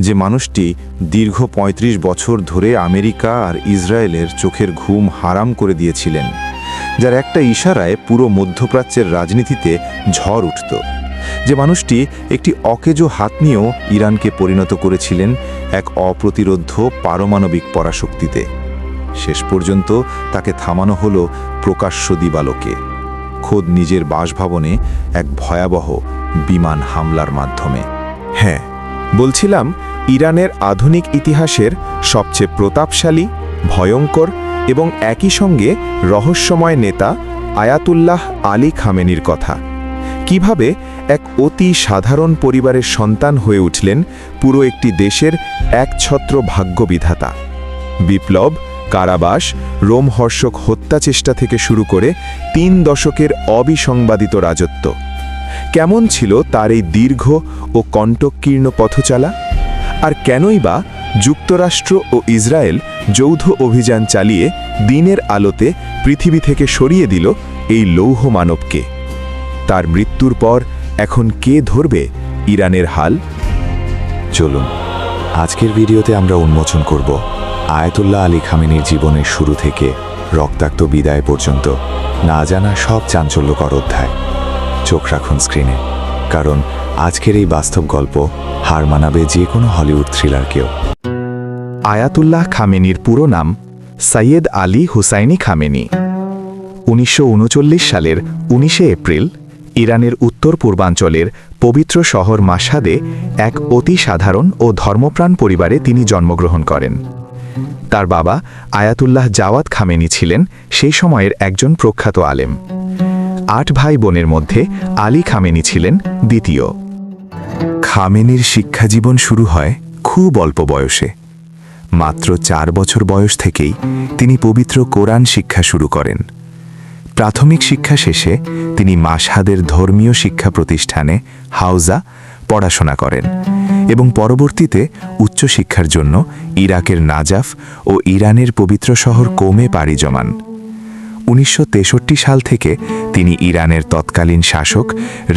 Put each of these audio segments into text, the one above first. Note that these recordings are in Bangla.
যে মানুষটি দীর্ঘ ৩৫ বছর ধরে আমেরিকা আর ইসরায়েলের চোখের ঘুম হারাম করে দিয়েছিলেন, যার একটা ইশারায় পুরো মধ্যপ্রাচ্যের রাজনীতিতে ঝড় উঠত, যে মানুষটি একটি অকেজো হাত নিয়েও ইরানকে পরিণত করেছিলেন এক অপ্রতিরোধ্য পারমাণবিক পরাশক্তিতে। শেষ পর্যন্ত তাকে থামানো হলো প্রকাশ্য দিবালোকে, খোদ নিজের বাসভবনে এক ভয়াবহ বিমান হামলার মাধ্যমে। হ্যাঁ, বলছিলাম ইরানের আধুনিক ইতিহাসের সবচেয়ে প্রতাপশালী, ভয়ঙ্কর এবং একই সঙ্গে রহস্যময় নেতা আয়াতুল্লাহ আলী খামেনির কথা। কিভাবে এক অতি সাধারণ পরিবারের সন্তান হয়ে উঠলেন পুরো একটি দেশের একছত্র ভাগ্যবিধাতা। বিপ্লব, কারাবাস, রোমহর্ষক হত্যাচেষ্টা থেকে শুরু করে ৩ দশকের অবিসংবাদিত রাজত্ব। কেমন ছিল তার এই দীর্ঘ ও কণ্টকীর্ণ পথচলা? আর কেনই বা যুক্তরাষ্ট্র ও ইসরায়েল যৌথ অভিযান চালিয়ে দিনের আলোতে পৃথিবী থেকে সরিয়ে দিল এই লৌহ মানবকে? তার মৃত্যুর পর এখন কে ধরবে ইরানের হাল? চলুন আজকের ভিডিওতে আমরা উন্মোচন করব আয়াতুল্লাহ আলী খামেনির জীবনের শুরু থেকে রক্তাক্ত বিদায় পর্যন্ত না জানা সব চাঞ্চল্যকর অধ্যায়। চোখ রাখুন স্ক্রিনে, কারণ আজকের এই বাস্তব গল্প হার মানাবে যে কোনো হলিউড থ্রিলারকেও। আয়াতুল্লাহ খামেনির পুরো নাম সৈয়দ আলী হুসাইনি খামেনি। ১৯৩৯ সালের ১৯ এপ্রিল ইরানের উত্তর পূর্বাঞ্চলের পবিত্র শহর মাশহাদে এক অতি সাধারণ ও ধর্মপ্রাণ পরিবারে তিনি জন্মগ্রহণ করেন। তার বাবা আয়াতুল্লাহ জাওয়াদ খামেনি ছিলেন সেই সময়ের একজন প্রখ্যাত আলেম। ৮ ভাই বোনের মধ্যে আলী খামেনি ছিলেন দ্বিতীয়। খামেনির শিক্ষাজীবন শুরু হয় খুব অল্প বয়সে। মাত্র ৪ বছর বয়স থেকেই তিনি পবিত্র কোরআন শিক্ষা শুরু করেন। প্রাথমিক শিক্ষা শেষে তিনি মাশহাদের ধর্মীয় শিক্ষা প্রতিষ্ঠানে হাউজা পড়াশোনা করেন এবং পরবর্তীতে উচ্চশিক্ষার জন্য ইরাকের নাজাফ ও ইরানের পবিত্র শহর কোমে পাড়ি জমান। ১৯৬৩ সাল থেকে তিনি ইরানের তৎকালীন শাসক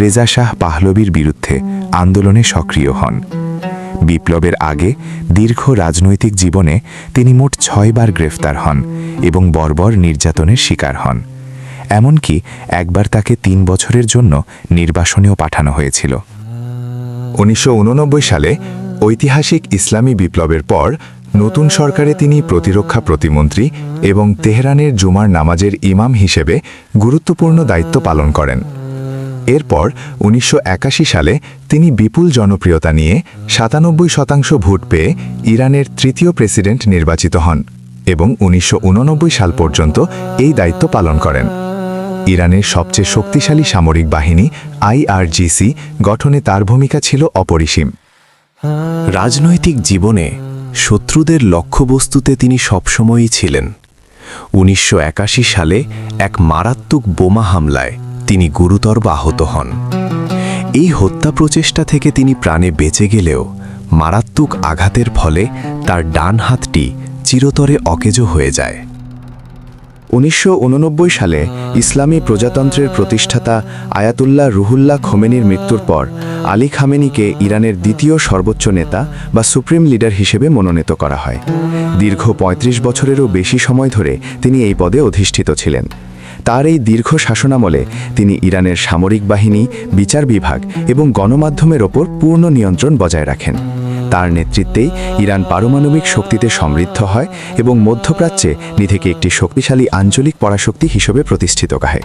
রেজা শাহ পাহলভীর বিরুদ্ধে আন্দোলনে সক্রিয় হন। বিপ্লবের আগে দীর্ঘ রাজনৈতিক জীবনে তিনি মোট ৬ বার গ্রেফতার হন এবং বর্বর নির্যাতনের শিকার হন। এমনকি একবার তাকে ৩ বছরের জন্য নির্বাসনেও পাঠানো হয়েছিল। ১৯৮৯ সালে ঐতিহাসিক ইসলামী বিপ্লবের পর নতুন সরকারে তিনি প্রতিরক্ষা প্রতিমন্ত্রী এবং তেহরানের জুমার নামাজের ইমাম হিসেবে গুরুত্বপূর্ণ দায়িত্ব পালন করেন। এরপর ১৯৮১ সালে তিনি বিপুল জনপ্রিয়তা নিয়ে ৯৭% ভোট পেয়ে ইরানের তৃতীয় প্রেসিডেন্ট নির্বাচিত হন এবং ১৯৮৯ সাল পর্যন্ত এই দায়িত্ব পালন করেন। ইরানের সবচেয়ে শক্তিশালী সামরিক বাহিনী IRGC গঠনে তার ভূমিকা ছিল অপরিসীম। রাজনৈতিক জীবনে শত্রুদের লক্ষ্যবস্তুতে তিনি সবসময়ই ছিলেন। ১৯৮১ সালে এক মারাত্মক বোমা হামলায় তিনি গুরুতর আহত হন। এই হত্যা প্রচেষ্টা থেকে তিনি প্রাণে বেঁচে গেলেও মারাত্মক আঘাতের ফলে তার ডান হাতটি চিরতরে অকেজো হয়ে যায়। ১৯৮৯ সালে ইসলামী প্রজাতন্ত্রের প্রতিষ্ঠাতা আয়াতুল্লাহ রুহুল্লাহ খোমেনির মৃত্যুর পর আলী খামেনিকে ইরানের দ্বিতীয় সর্বোচ্চ নেতা বা সুপ্রিম লিডার হিসেবে মনোনীত করা হয়। দীর্ঘ ৩৫ বছরেরও বেশি সময় ধরে তিনি এই পদে অধিষ্ঠিত ছিলেন। তার এই দীর্ঘ শাসনামলে তিনি ইরানের সামরিক বাহিনী, বিচার বিভাগ এবং গণমাধ্যমের ওপর পূর্ণ নিয়ন্ত্রণ বজায় রাখেন। তার নেতৃত্বেই ইরান পারমাণবিক শক্তিতে সমৃদ্ধ হয় এবং মধ্যপ্রাচ্যে নিজেকে একটি শক্তিশালী আঞ্চলিক পরাশক্তি হিসেবে প্রতিষ্ঠিত করে।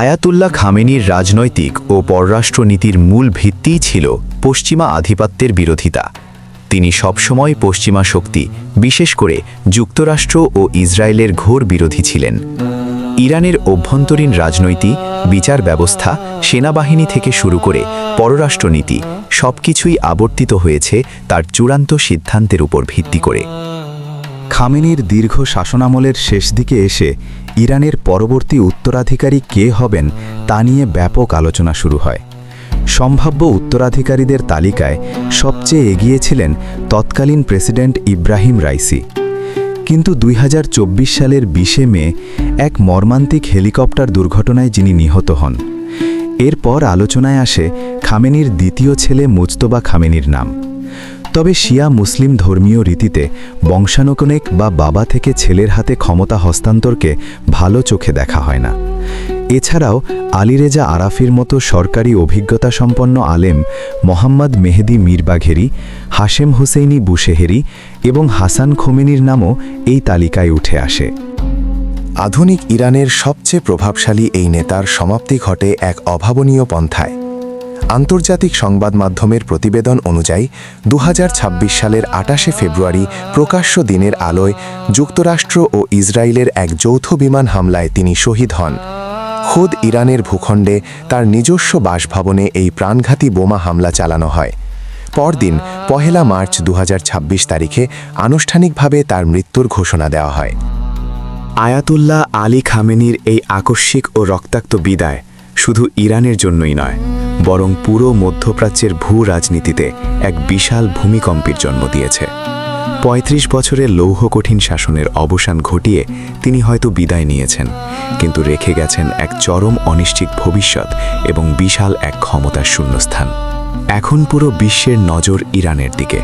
আয়াতুল্লাহ খামেনির রাজনৈতিক ও পররাষ্ট্রনীতির মূল ভিত্তিই ছিল পশ্চিমা আধিপত্যের বিরোধিতা। তিনি সবসময় পশ্চিমা শক্তি, বিশেষ করে যুক্তরাষ্ট্র ও ইসরায়েলের ঘোর বিরোধী ছিলেন। ইরানের অভ্যন্তরীণ রাজনৈতিক, বিচার ব্যবস্থা, সেনাবাহিনী থেকে শুরু করে পররাষ্ট্রনীতি সবকিছুই আবর্তিত হয়েছে তার চূড়ান্ত সিদ্ধান্তের উপর ভিত্তি করে। খামেনির দীর্ঘ শাসনামলের শেষ দিকে এসে ইরানের পরবর্তী উত্তরাধিকারী কে হবেন তা নিয়ে ব্যাপক আলোচনা শুরু হয়। সম্ভাব্য উত্তরাধিকারীদের তালিকায় সবচেয়ে এগিয়ে ছিলেন তৎকালীন প্রেসিডেন্ট ইব্রাহিম রাইসি। কিন্তু ২০২৪ সালের ২০ মে এক মর্মান্তিক হেলিকপ্টার দুর্ঘটনায় যিনি নিহত হন। এরপর আলোচনায় আসে খামেনির দ্বিতীয় ছেলে মুজতবা খামেনির নাম। তবে শিয়া মুসলিম ধর্মীয় রীতিতে বংশানুক্রমিক বা বাবা থেকে ছেলের হাতে ক্ষমতা হস্তান্তরকে ভালো চোখে দেখা হয় না। এছাড়াও আলী রেজা আরাফির মতো সরকারি অভিজ্ঞতা সম্পন্ন আলেম, মোহাম্মদ মেহেদি মীরবাঘেরি, হাশেম হুসেইনি বুশেহেরি এবং হাসান খোমেনির নামও এই তালিকায় উঠে আসে। আধুনিক ইরানের সবচেয়ে প্রভাবশালী এই নেতার সমাপ্তি ঘটে এক অভাবনীয় পন্থায়। আন্তর্জাতিক সংবাদ মাধ্যমের প্রতিবেদন অনুযায়ী 2026 সালের 28 ফেব্রুয়ারি প্রকাশ্য দিনের আলোয় যুক্তরাষ্ট্র ও ইসরায়েলের এক যৌথ বিমান হামলায় তিনি শহীদ হন। খোদ ইরানের ভূখণ্ডে তার নিজস্ব বাসভবনে এই প্রাণঘাতী বোমা হামলা চালানো হয়। পরদিন 1 মার্চ 2026 তারিখে আনুষ্ঠানিকভাবে তার মৃত্যুর ঘোষণা দেওয়া হয়। আয়াতুল্লাহ আলী খামেনির এই আকস্মিক ও রক্তাক্ত বিদায় শুধু ইরানের জন্যই নয়, বরং পুরো মধ্যপ্রাচ্যের ভূ রাজনীতিতে এক বিশাল ভূমিকম্পের জন্ম দিয়েছে। 35 বছরের লৌহকঠিন শাসনের অবসান ঘটিয়ে তিনি হয়তো বিদায় নিয়েছেন, কিন্তু রেখে গেছেন এক চরম অনিশ্চিত ভবিষ্যৎ এবং বিশাল এক ক্ষমতার শূন্যস্থান। এখন পুরো বিশ্বের নজর ইরানের দিকে।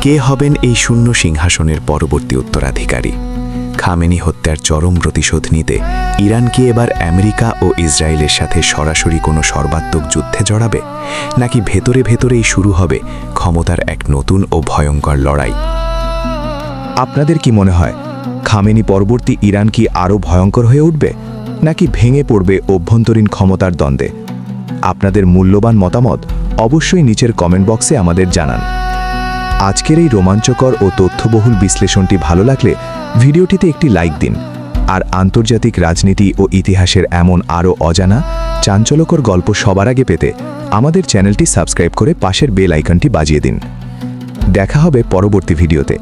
কে হবেন এই শূন্য সিংহাসনের পরবর্তী উত্তরাধিকারী? খামেনি হত্যার চরম প্রতিশোধ নিতে ইরান কি এবার আমেরিকা ও ইসরায়েলের সাথে সরাসরি কোনো সর্বাত্মক যুদ্ধে জড়াবে, নাকি ভেতরে ভেতরেই শুরু হবে ক্ষমতার এক নতুন ও ভয়ঙ্কর লড়াই? আপনাদের কি মনে হয়, খামেনি পরবর্তী ইরান কি আরও ভয়ঙ্কর হয়ে উঠবে, নাকি ভেঙে পড়বে অভ্যন্তরীণ ক্ষমতার দ্বন্দ্বে? আপনাদের মূল্যবান মতামত অবশ্যই নিচের কমেন্ট বক্সে আমাদের জানান। আজকের এই রোমাঞ্চকর ও তথ্যবহুল বিশ্লেষণটি ভালো লাগলে ভিডিওটিতে একটি লাইক দিন, আর আন্তর্জাতিক রাজনীতি ও ইতিহাসের এমন আরও অজানা চাঞ্চল্যকর গল্প সবার আগে পেতে আমাদের চ্যানেলটি সাবস্ক্রাইব করে পাশের বেল আইকনটি বাজিয়ে দিন। দেখা হবে পরবর্তী ভিডিওতে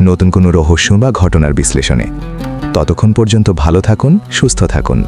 নতুন কোনো রহস্য বা ঘটনার বিশ্লেষণে। ততক্ষণ পর্যন্ত ভালো থাকুন, সুস্থ থাকুন।